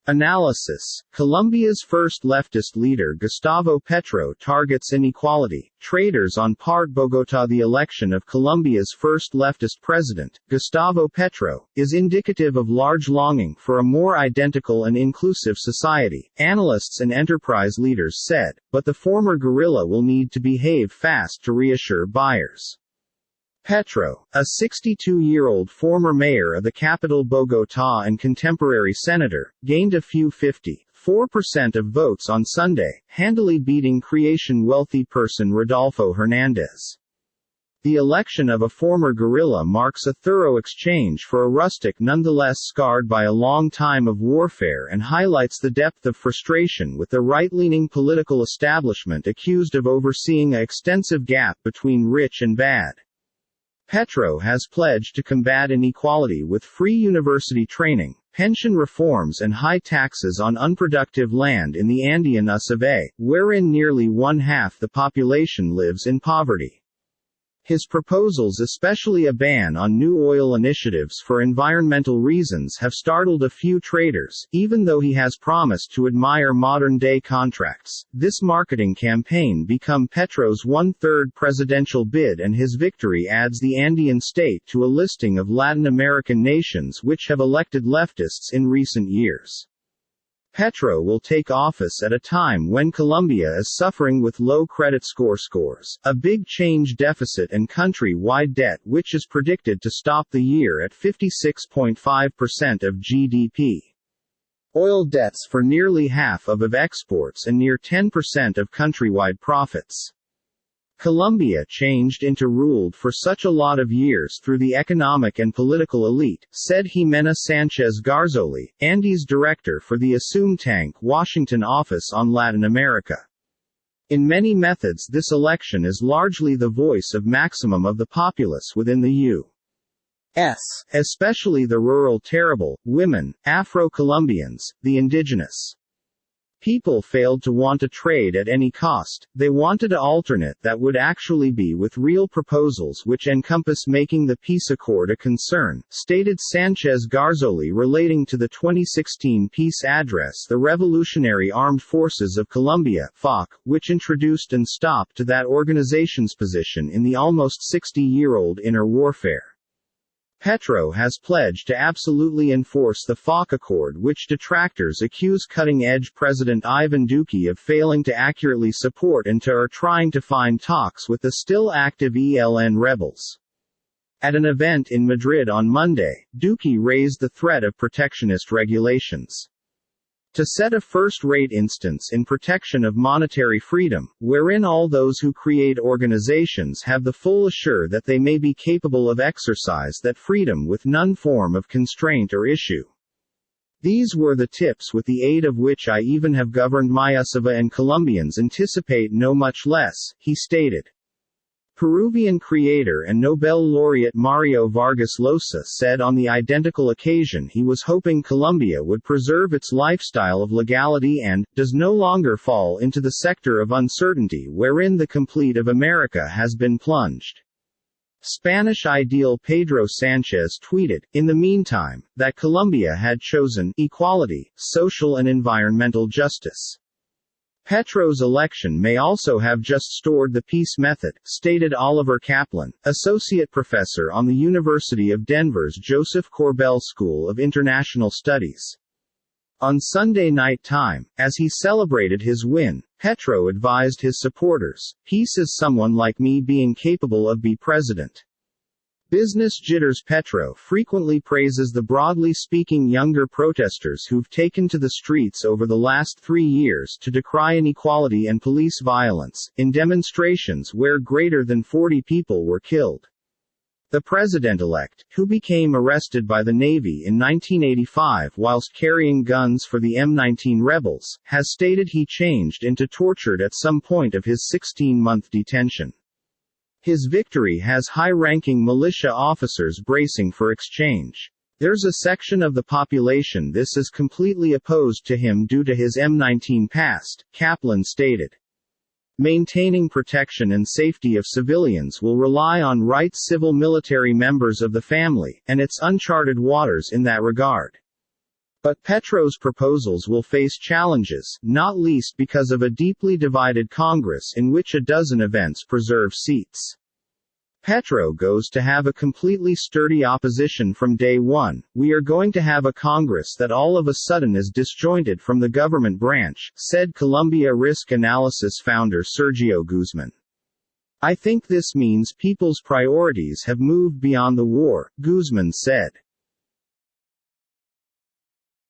Analysis. Colombia's first leftist leader Gustavo Petro targets inequality. Traders on part Bogotá. The election of Colombia's first leftist president, Gustavo Petro, is indicative of large longing for a more identical and inclusive society, analysts and enterprise leaders said, but the former guerrilla will need to behave fast to reassure buyers. Petro, a 62-year-old former mayor of the capital Bogotá and contemporary senator, gained a few 54% of votes on Sunday, handily beating Creation wealthy person Rodolfo Hernández. The election of a former guerrilla marks a thorough exchange for a rustic nonetheless scarred by a long time of warfare and highlights the depth of frustration with the right-leaning political establishment accused of overseeing an extensive gap between rich and bad. Petro has pledged to combat inequality with free university training, pension reforms and high taxes on unproductive land in the Andean Usave, wherein nearly one-half the population lives in poverty. His proposals, especially a ban on new oil initiatives for environmental reasons, have startled a few traders, even though he has promised to admire modern-day contracts. This marketing campaign become Petro's one-third presidential bid, and his victory adds the Andean state to a listing of Latin American nations which have elected leftists in recent years. Petro will take office at a time when Colombia is suffering with low credit scores, a big change deficit and country-wide debt which is predicted to stop the year at 56.5% of GDP. Oil debts for nearly half of exports and near 10% of countrywide profits. Colombia changed into ruled for such a lot of years through the economic and political elite, said Jimena Sánchez Garzoli, Andes director for the Assume Washington office on Latin America. In many methods this election is largely the voice of maximum of the populace within the U.S., especially the rural terrible, women, Afro-Colombians, the indigenous. People failed to want a trade at any cost, they wanted an alternate that would actually be with real proposals which encompass making the peace accord a concern, stated Sánchez Garzoli relating to the 2016 peace address the Revolutionary Armed Forces of Colombia (FARC), which introduced and stopped to that organization's position in the almost 60-year-old inner warfare. Petro has pledged to absolutely enforce the FARC Accord, which detractors accuse cutting-edge President Ivan Duque of failing to accurately support and are trying to find talks with the still active ELN rebels. At an event in Madrid on Monday, Duque raised the threat of protectionist regulations. To set a first-rate instance in protection of monetary freedom, wherein all those who create organizations have the full assure that they may be capable of exercise that freedom with none form of constraint or issue. These were the tips with the aid of which I even have governed my Usava, and Colombians anticipate no much less, he stated. Peruvian creator and Nobel laureate Mario Vargas Llosa said on the identical occasion he was hoping Colombia would preserve its lifestyle of legality and does no longer fall into the sector of uncertainty wherein the complete of America has been plunged. Spanish ideal Pedro Sánchez tweeted, in the meantime, that Colombia had chosen equality, social and environmental justice. Petro's election may also have just stored the peace method, stated Oliver Kaplan, associate professor on the University of Denver's Joseph Corbell School of International Studies. On Sunday night time, as he celebrated his win, Petro advised his supporters, "Peace is someone like me being capable of be president." Business jitters. Petro frequently praises the broadly speaking younger protesters who've taken to the streets over the last 3 years to decry inequality and police violence, in demonstrations where greater than 40 people were killed. The president-elect, who became arrested by the Navy in 1985 whilst carrying guns for the M19 rebels, has stated he changed into tortured at some point of his 16-month detention. His victory has high-ranking militia officers bracing for exchange. There's a section of the population this is completely opposed to him due to his M19 past, Kaplan stated. Maintaining protection and safety of civilians will rely on right civil military members of the family, and it's uncharted waters in that regard. But Petro's proposals will face challenges, not least because of a deeply divided Congress in which a dozen events preserve seats. Petro goes to have a completely sturdy opposition from day one. We are going to have a Congress that all of a sudden is disjointed from the government branch, said Colombia risk analysis founder Sergio Guzman. I think this means people's priorities have moved beyond the war, Guzman said.